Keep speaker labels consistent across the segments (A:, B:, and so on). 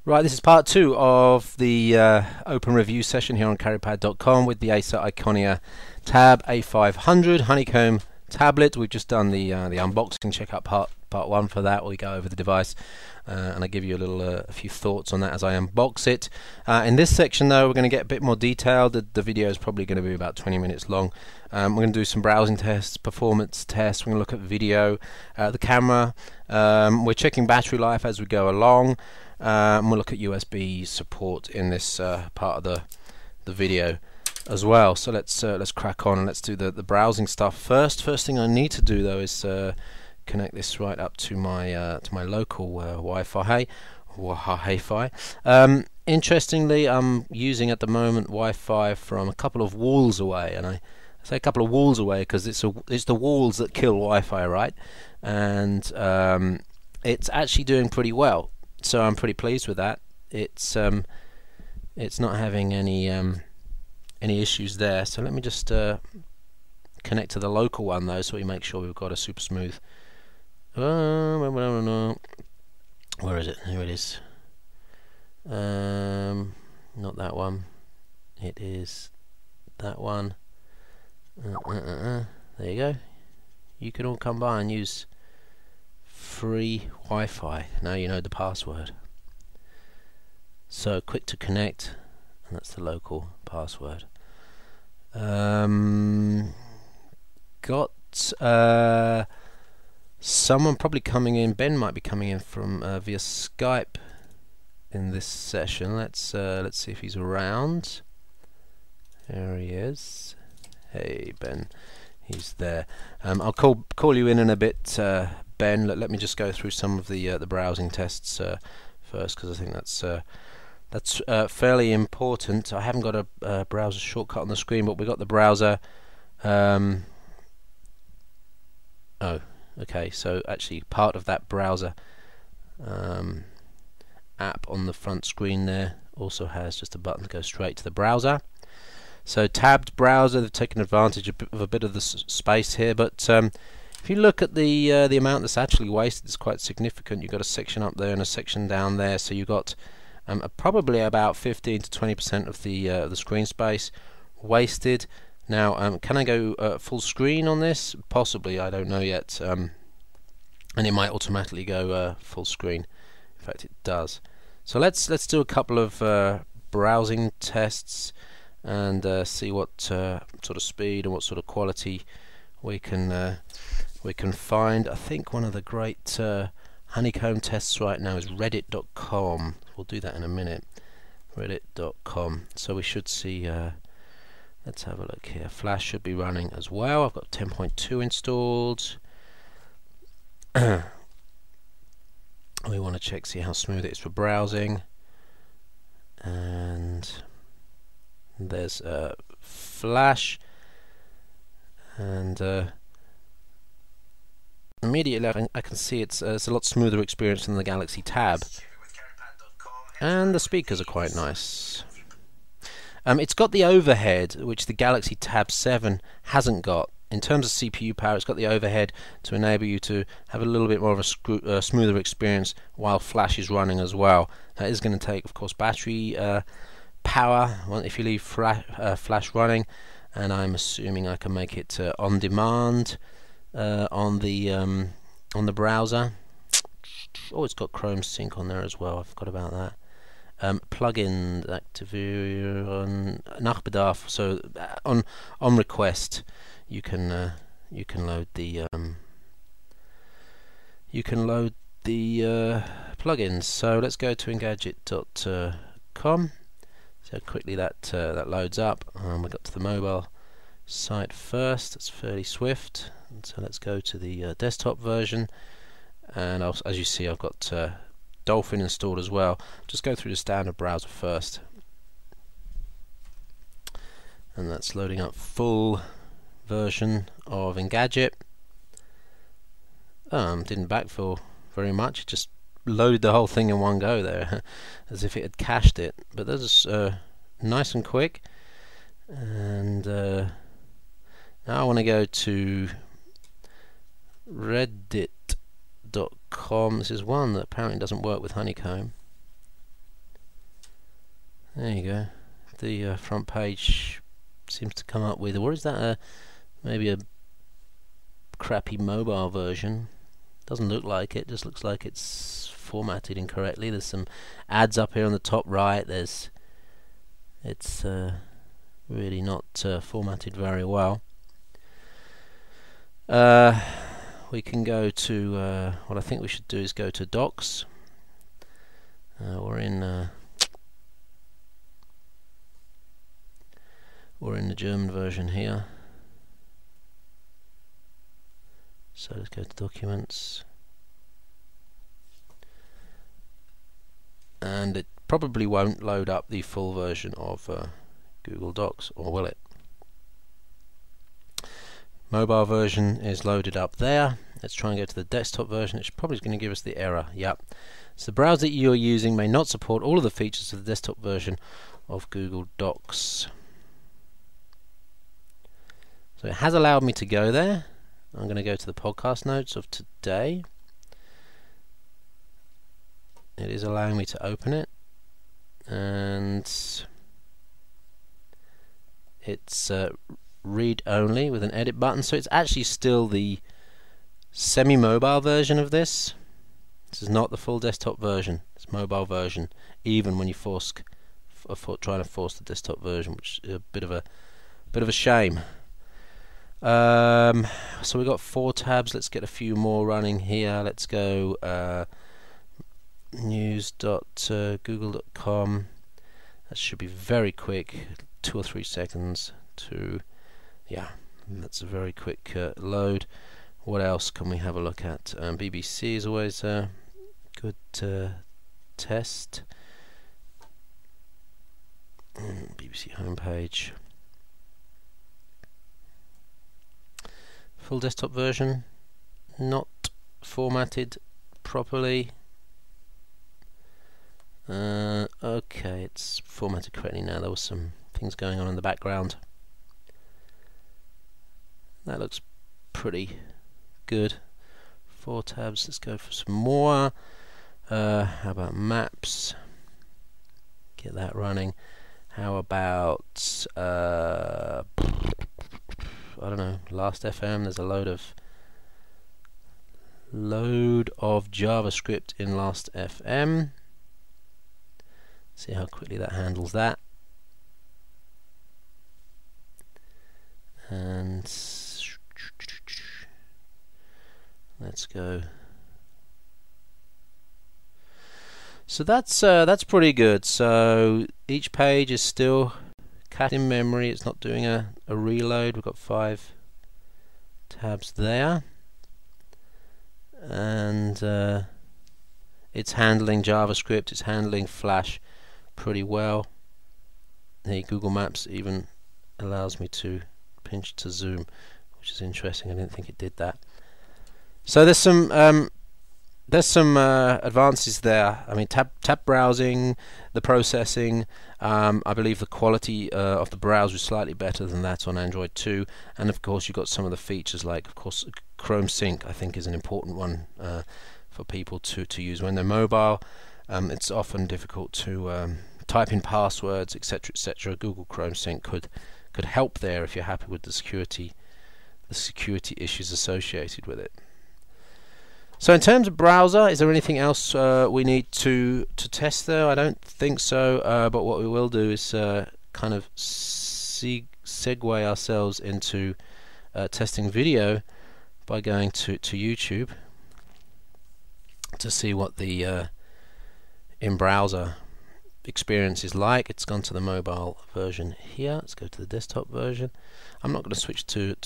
A: Right, this is part 2 of the open review session here on carrypad.com with the Acer Iconia tab A500 honeycomb tablet. We've just done the unboxing. Check out part 1 for that. We go over the device and I give you a few thoughts on that as I unbox it. In this section though, we're going to get a bit more detailed. The video is probably going to be about 20 minutes long. We're going to do some browsing tests, performance tests. We're going to look at video, the camera. We're checking battery life as we go along. We'll look at USB support in this part of the video as well. So let's crack on and let's do the browsing stuff first. First thing I need to do though is connect this right up to my local Wi-Fi. Interestingly, I'm using at the moment Wi-Fi from a couple of walls away, and I say a couple of walls away because it's the walls that kill Wi-Fi, right? And it's actually doing pretty well. So I'm pretty pleased with that. It's not having any issues there. So let me just connect to the local one though, so we make sure we've got a super smooth. Where is it? Here it is. Not that one. It is that one. There you go. You can all come by and use free Wi-Fi. Now you know the password. So quick to connect, and that's the local password. Got someone probably coming in. Ben might be coming in from via Skype in this session. Let's see if he's around. There he is. Hey Ben, he's there. I'll call you in a bit. Ben, let me just go through some of the browsing tests first, because I think that's fairly important. I haven't got a browser shortcut on the screen, but we got the browser. Oh, okay. So actually, part of that browser app on the front screen there also has just a button to go straight to the browser. So tabbed browser, they've taken advantage of a bit of the space here, but if you look at the amount that's actually wasted, it's quite significant. You've got a section up there and a section down there, so you've got probably about 15 to 20% of the screen space wasted. Now, can I go full screen on this? Possibly, I don't know yet. And it might automatically go full screen. In fact, it does. So let's do a couple of browsing tests and see what sort of speed and what sort of quality we can find. I think one of the great honeycomb tests right now is reddit.com. We'll do that in a minute. Reddit.com. So we should see. Let's have a look here. Flash should be running as well. I've got 10.2 installed. We want to see how smooth it is for browsing. And there's Flash, and immediately I can see it's a lot smoother experience than the Galaxy Tab, and the speakers are quite nice. It's got the overhead, which the Galaxy Tab 7 hasn't got. In terms of CPU power, it's got the overhead to enable you to have a little bit more of a smoother experience while Flash is running as well. That is going to take, of course, battery power if you leave Flash running, and I'm assuming I can make it on demand on the browser. Oh, it's got Chrome Sync on there as well. I forgot about that. Plugin aktivieren nach Bedarf. So on request, you can load the plugins. So let's go to engadget.com. So quickly that loads up. We got to the mobile site first. It's fairly swift. So let's go to the desktop version, and as you see, I've got Dolphin installed as well. Just go through the standard browser first, and that's loading up full version of Engadget. Didn't backfill very much. It just loaded the whole thing in one go there, as if it had cached it. But that is nice and quick. And now I want to go to Reddit.com. This is one that apparently doesn't work with honeycomb. There you go. The front page seems to come up with, or is that maybe a crappy mobile version? Doesn't look like it, just looks like it's formatted incorrectly. There's some ads up here on the top right. It's really not formatted very well. We can go to what I think we should do is go to Docs. We're in the German version here. So let's go to Documents, and it probably won't load up the full version of Google Docs, or will it? Mobile version is loaded up there. Let's try and go to the desktop version. It's probably going to give us the error. Yep. So the browser you're using may not support all of the features of the desktop version of Google Docs. So it has allowed me to go there. I'm going to go to the podcast notes of today. It is allowing me to open it, and it's read only with an edit button, so it's actually still the semi-mobile version of this. This is not the full desktop version, it's mobile version, even when you trying to force the desktop version, which is a bit of a shame. So we've got 4 tabs. Let's get a few more running here. Let's go news.google.com. That should be very quick, 2 or 3 seconds to, yeah, that's a very quick load. What else can we have a look at? BBC is always a good test. BBC homepage. Full desktop version, not formatted properly. Okay, it's formatted correctly now. There was some things going on in the background. That looks pretty good. 4 tabs. Let's go for some more. How about maps? Get that running. How about I don't know, Last FM. There's a load of JavaScript in Last FM. See how quickly that handles that. And let's go. So that's pretty good. So each page is still cat in memory. It's not doing a reload. We've got 5 tabs there, and it's handling JavaScript. It's handling Flash pretty well. The Google Maps even allows me to pinch to zoom, which is interesting. I didn't think it did that. So there's some advances there. I mean, tab browsing, the processing. I believe the quality of the browser is slightly better than that on Android 2, and of course you've got some of the features like, of course, Chrome Sync. I think is an important one for people to use when they're mobile. It's often difficult to type in passwords, etc., etc. Google Chrome Sync could help there if you're happy with the security issues associated with it. So in terms of browser, is there anything else we need to test there? I don't think so, but what we will do is kind of segue ourselves into testing video by going to YouTube to see what the in-browser experience is like. It's gone to the mobile version here. Let's go to the desktop version. I'm not going to switch to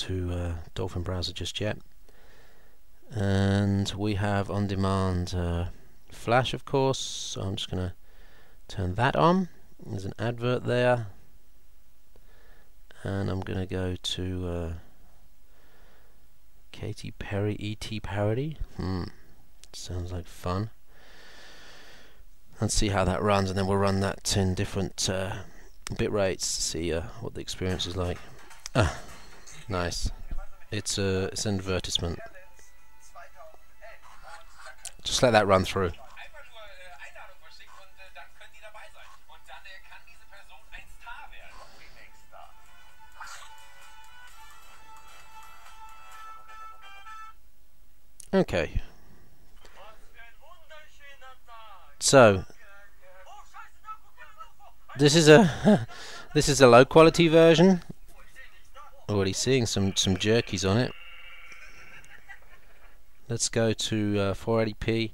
A: Dolphin browser just yet. And we have on-demand Flash, of course, so I'm just going to turn that on. There's an advert there, and I'm going to go to Katy Perry ET parody. Sounds like fun. Let's see how that runs, and then we'll run that in different bit rates to see what the experience is like. Nice. It's an advertisement. Just let that run through. Okay. So this is a this is a low quality version. Already seeing some jerkies on it. Let's go to 480p.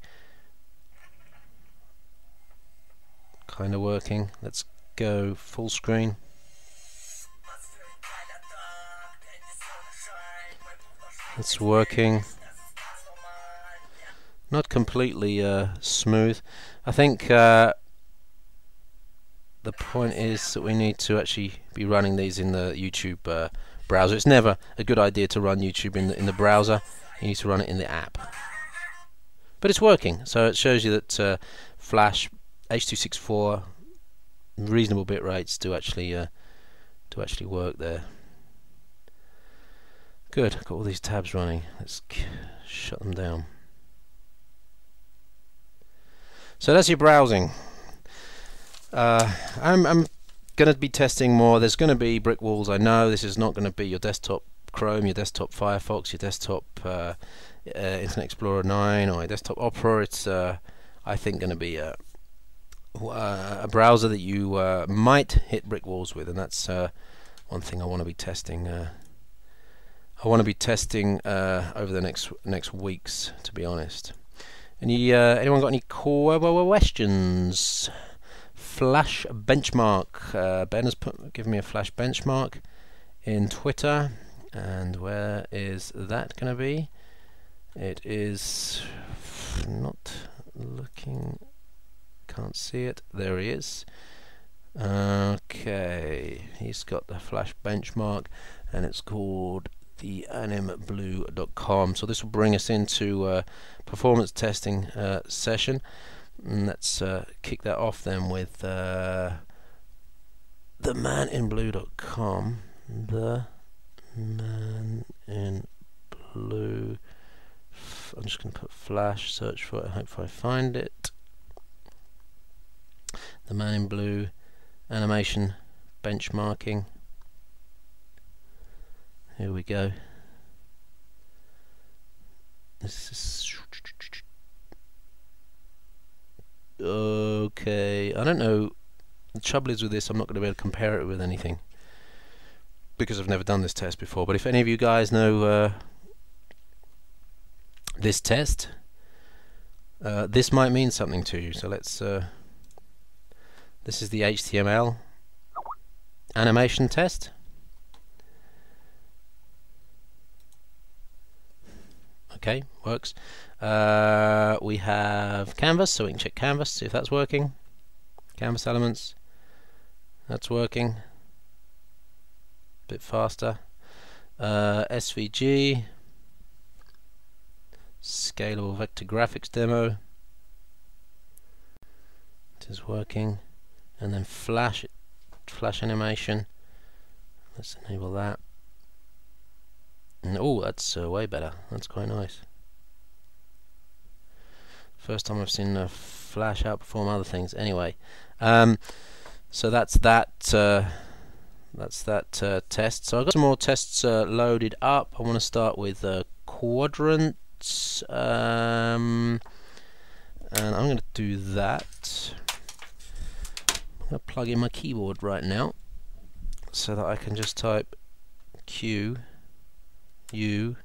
A: Kind of working. Let's go full screen. It's working. Not completely smooth. I think the point is that we need to actually be running these in the YouTube browser. It's never a good idea to run YouTube in the browser. You need to run it in the app. But it's working, so it shows you that Flash H.264 reasonable bit rates do actually work there. Good. I've got all these tabs running. Let's shut them down. So that's your browsing. I'm going to be testing more. There's going to be brick walls. I know this is not going to be your desktop Chrome, your desktop Firefox, your desktop Internet Explorer 9, or your desktop Opera. It's I think going to be a browser that you might hit brick walls with, and that's one thing I want to be testing. I want to be testing over the next weeks, to be honest. Anyone got any questions? Flash benchmark. Ben has given me a Flash benchmark in Twitter, and where is that going to be? It is not looking. Can't see it. There he is. Okay, he's got the Flash benchmark, and it's called the animblue.com. So this will bring us into performance testing session. And let's kick that off then with the maninblue.com. The man in blue. I'm just going to put Flash, search for it, hope I find it. The man in blue animation benchmarking. Here we go. This is okay. I don't know. The trouble is with this, I'm not going to be able to compare it with anything because I've never done this test before. But if any of you guys know this test, this might mean something to you. So let's. This is the HTML animation test. Okay, works. We have canvas, so we can check canvas, see if that's working. Canvas elements, that's working. Bit faster. SVG, scalable vector graphics demo. It is working. And then flash animation. Let's enable that. Oh, that's way better. That's quite nice. First time I've seen Flash outperform other things. Anyway, so that's that. Test. So I've got some more tests loaded up. I want to start with quadrants, and I'm going to do that. I'm going to plug in my keyboard right now so that I can just type Q U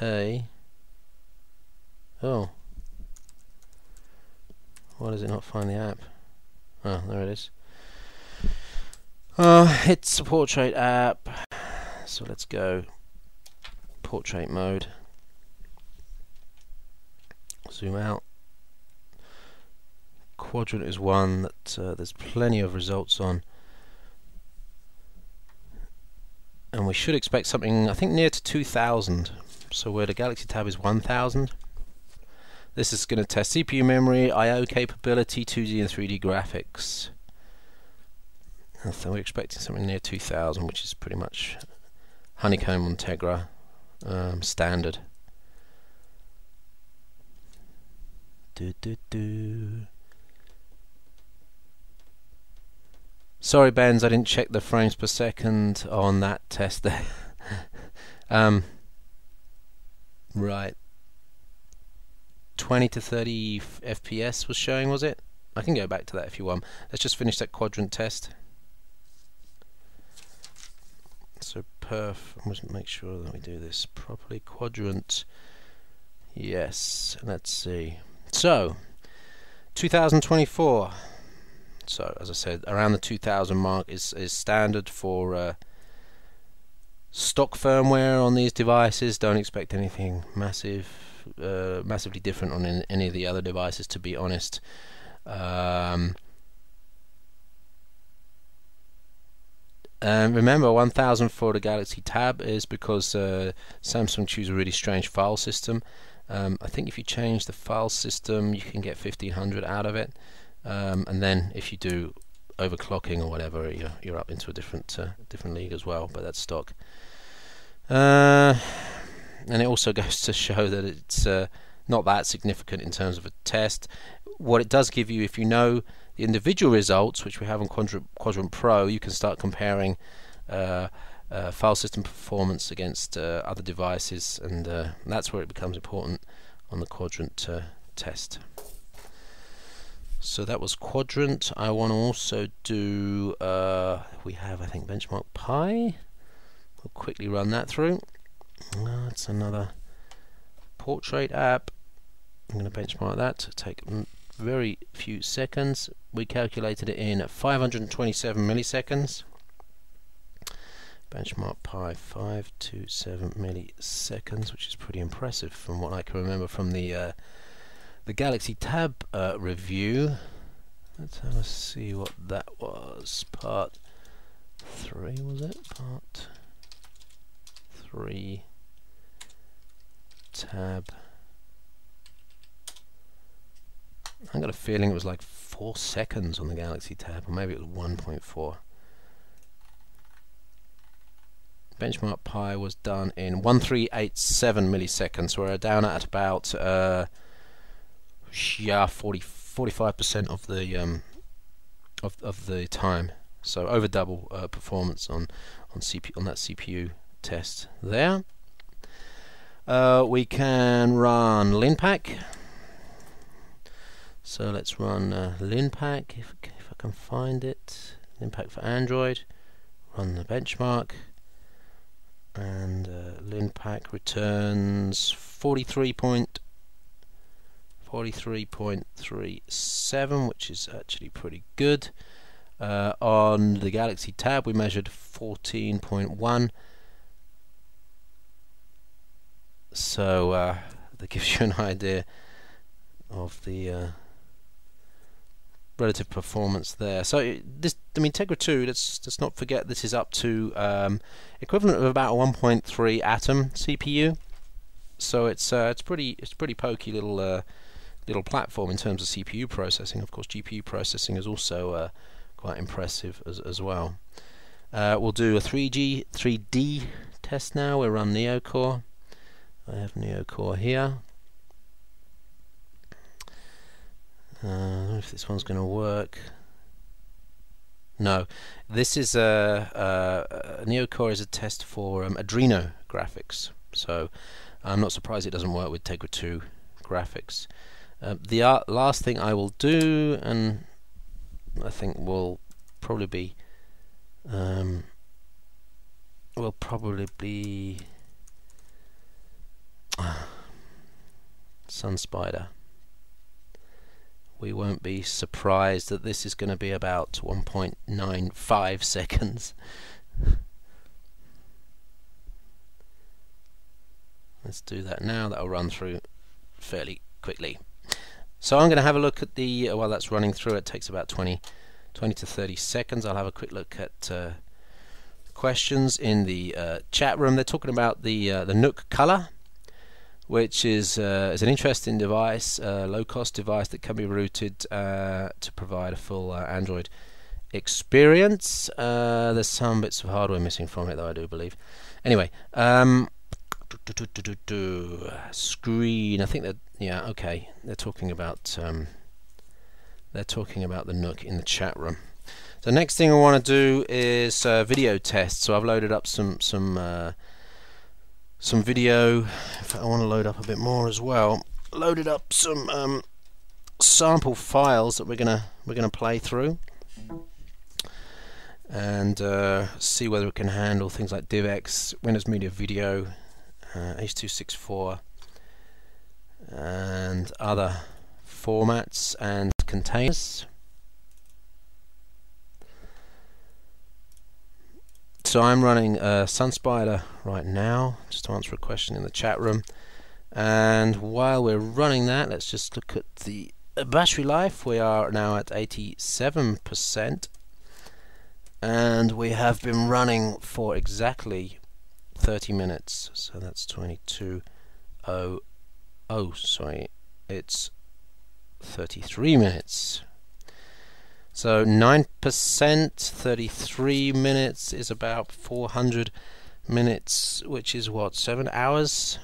A: A. Oh, why does it not find the app? Oh, there it is. It's a portrait app, so let's go portrait mode. Zoom out. Quadrant is one that there's plenty of results on, and we should expect something, I think, near to 2000. So where the Galaxy Tab is 1000. This is going to test CPU memory, I/O capability, 2D and 3D graphics. So we're expecting something near 2000, which is pretty much Honeycomb on Tegra standard. Sorry, Benz, I didn't check the frames per second on that test there. Right. 20 to 30 FPS was showing, was it? I can go back to that if you want. Let's just finish that quadrant test. So let's make sure that we do this properly. Quadrant, yes. Let's see. So 2024. So as I said, around the 2000 mark is standard for stock firmware on these devices. Don't expect anything massively different on any of the other devices, to be honest. And remember, 1000 for the Galaxy Tab is because Samsung choose a really strange file system. I think if you change the file system, you can get 1500 out of it. And then if you do overclocking or whatever, you're up into a different league as well. But that's stock. And it also goes to show that it's not that significant in terms of a test. What it does give you, if you know the individual results, which we have on Quadrant Pro, you can start comparing file system performance against other devices, and that's where it becomes important on the Quadrant test. So that was Quadrant. I want to also do, we have, I think, Benchmark Pi. We'll quickly run that through. That's another portrait app. I'm going to benchmark that to take very few seconds. We calculated it in 527 milliseconds. Benchmark Pi 527 milliseconds, which is pretty impressive from what I can remember from the Galaxy Tab review. Let's have a see what that was. Part 3, was it? Part 3 Tab. I got a feeling it was like 4 seconds on the Galaxy Tab, or maybe it was 1.4. Benchmark Pi was done in 1387 milliseconds, so we're down at about 45% of the of the time. So over double performance on that CPU test there. We can run LinPack. So let's run LinPack if I can find it. LinPack for Android. Run the benchmark, and LinPack returns 43.37, which is actually pretty good. On the Galaxy Tab we measured 14.1, so that gives you an idea of the relative performance there. So this, I mean, Tegra 2, let's not forget, this is up to equivalent of about a 1.3 Atom CPU. So it's pretty pokey little platform in terms of CPU processing. Of course, GPU processing is also quite impressive as well. We'll do a 3D test now. We'll run NeoCore. I have NeoCore here. I don't know if this one's going to work. No, this is NeoCore is a test for Adreno graphics. So I'm not surprised it doesn't work with Tegra 2 graphics. The last thing I will do, and I think will probably be SunSpider. We won't be surprised that this is going to be about 1.95 seconds. Let's do that now. That'll run through fairly quickly. So I'm going to have a look at the, while that's running through, it takes about 20 to 30 seconds. I'll have a quick look at questions in the chat room. They're talking about the Nook Color, which is an interesting device, low-cost device that can be routed to provide a full Android experience. There's some bits of hardware missing from it, though, I do believe. Anyway, screen. I think that, yeah, okay. They're talking about the Nook in the chat room. So next thing I want to do is video test. So I've loaded up some video. In fact, I want to load up a bit more as well. loaded up some sample files that we're gonna play through and see whether it can handle things like DivX, Windows Media Video, H.264, and other formats and containers. So I'm running SunSpider right now, just to answer a question in the chat room. And while we're running that, let's just look at the battery life. We are now at 87%, and we have been running for exactly 30 minutes. So that's 22:00. Oh, sorry, it's 33 minutes. So 9%, 33 minutes is about 400 minutes, which is what, 7 hours?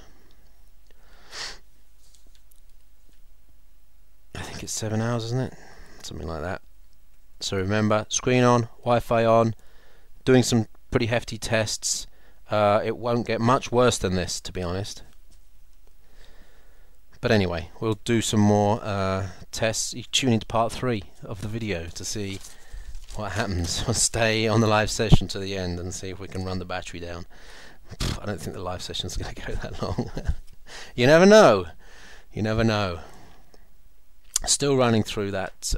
A: I think it's 7 hours, isn't it? Something like that. So remember, screen on, Wi-Fi on, doing some pretty hefty tests. It won't get much worse than this, to be honest. But anyway, we'll do some more tests. You tune into part 3 of the video to see what happens. We'll stay on the live session to the end and see if we can run the battery down. I don't think the live session's going to go that long. You never know. You never know. Still running through that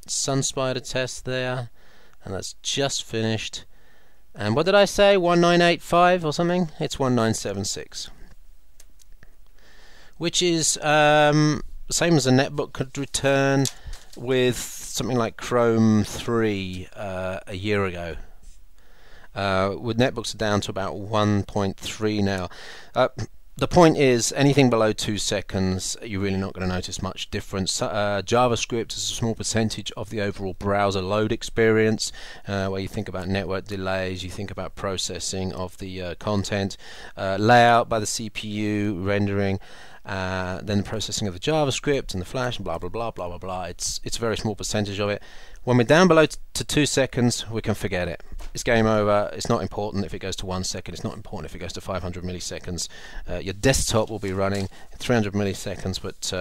A: SunSpider test there, and that's just finished. And what did I say? 1985 or something? It's 1976. Which is same as a netbook could return with something like Chrome 3 a year ago. With netbooks are down to about 1.3 now. The point is, anything below 2 seconds, you're really not going to notice much difference. JavaScript is a small percentage of the overall browser load experience, where you think about network delays, you think about processing of the content, layout by the CPU, rendering, then the processing of the JavaScript and the Flash, and blah blah blah blah blah blah. It's a very small percentage of it. When we're down below to 2 seconds, we can forget it. It's game over. It's not important if it goes to 1 second. It's not important if it goes to 500 milliseconds. Your desktop will be running at 300 milliseconds, but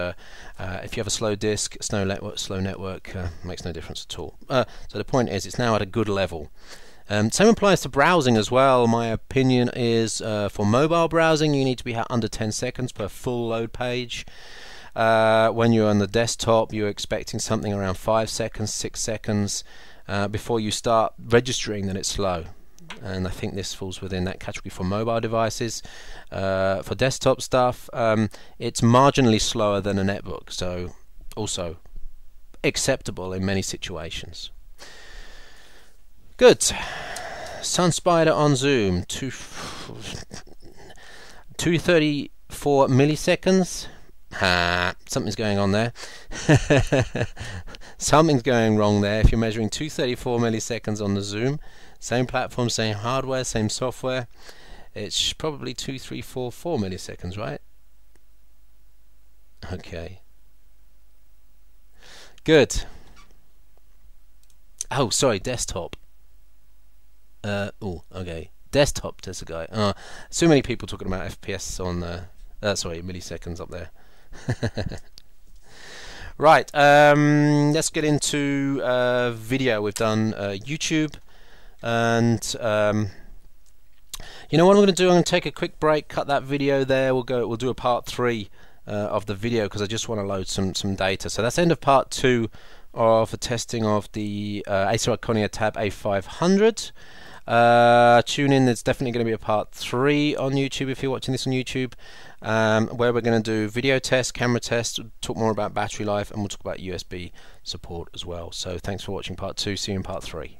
A: if you have a slow disk, slow network makes no difference at all. So the point is, it's now at a good level. Same applies to browsing as well. My opinion is for mobile browsing, you need to be under 10 seconds per full load page. When you're on the desktop, you're expecting something around 5 seconds, 6 seconds before you start registering that it's slow. And I think this falls within that category for mobile devices. For desktop stuff, it's marginally slower than a netbook, so also acceptable in many situations. Good. SunSpider on Zoom, 234 milliseconds. Something's going on there. Something's going wrong there. If you're measuring 234 milliseconds on the Zoom, same platform, same hardware, same software, it's probably 2344 milliseconds, right? Okay. Good. Oh, sorry, desktop. Oh, okay. Desktop, there's a guy. So many people talking about FPS on sorry, milliseconds up there. Right, let's get into video. We've done YouTube, and you know what I'm going to do? I'm going to take a quick break, cut that video there. We'll do a part 3 of the video because I just want to load some data. So that's the end of part 2 of the testing of the Acer Iconia Tab A500. Tune in, there's definitely going to be a part 3 on YouTube if you're watching this on YouTube, where we're going to do video tests, camera tests, talk more about battery life, and we'll talk about USB support as well. So thanks for watching part 2, see you in part 3.